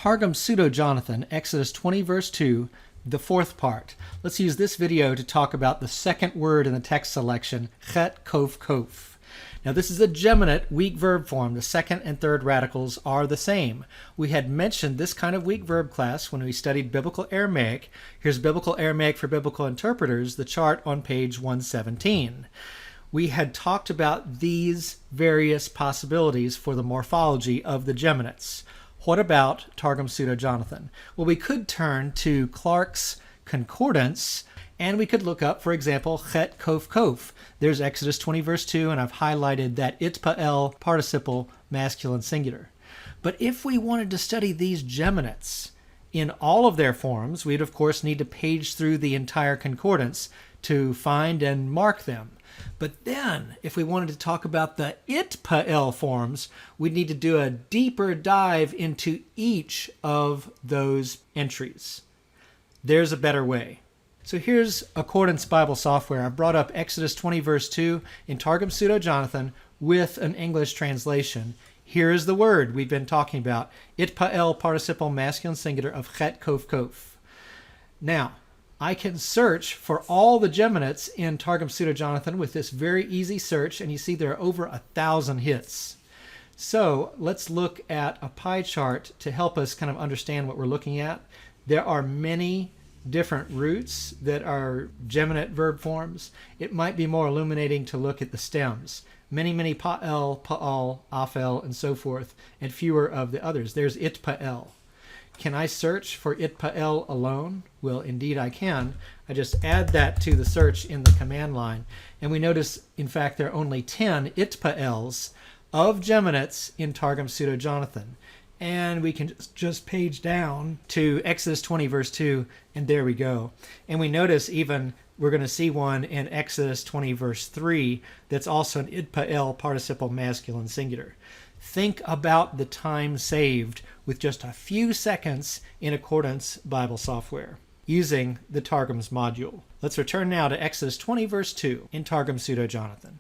Targum Pseudo-Jonathan, Exodus 20 verse 2, the fourth part. Let's use this video to talk about the second word in the text selection, chet kof kof. Now this is a geminate weak verb form. The second and third radicals are the same. We had mentioned this kind of weak verb class when we studied Biblical Aramaic. Here's Biblical Aramaic for Biblical Interpreters, the chart on page 117. We had talked about these various possibilities for the morphology of the geminates. What about Targum Pseudo-Jonathan? Well, we could turn to Clarke's Concordance, and we could look up, for example, chet kof kof. There's Exodus 20 verse 2, and I've highlighted that itpa'el participle masculine singular. But if we wanted to study these geminates in all of their forms, we'd of course need to page through the entire concordance to find and mark them. But then, if we wanted to talk about the itpa'el forms, we'd need to do a deeper dive into each of those entries. There's a better way. So here's Accordance Bible Software. I've brought up Exodus 20 verse 2 in Targum Pseudo-Jonathan with an English translation. Here is the word we've been talking about, itpa'el participle masculine singular of chet kof kof. Now, I can search for all the geminates in Targum Pseudo-Jonathan with this very easy search, and you see there are over 1,000 hits. So let's look at a pie chart to help us kind of understand what we're looking at. There are many different roots that are geminate verb forms. It might be more illuminating to look at the stems. Many pa'el, pa'al, afel, and so forth, and fewer of the others. There's itpa'el. Can I search for itpa'el alone? Well, indeed I can. I just add that to the search in the command line. And we notice, in fact, there are only 10 itpa'els of geminates in Targum Pseudo-Jonathan. And we can just page down to Exodus 20 verse 2, and there we go. And we notice even we're going to see one in Exodus 20 verse 3 that's also an itpa'el participle masculine singular. Think about the time saved with just a few seconds in Accordance Bible Software using the Targums module. Let's return now to Exodus 20 verse 2 in Targum Pseudo-Jonathan.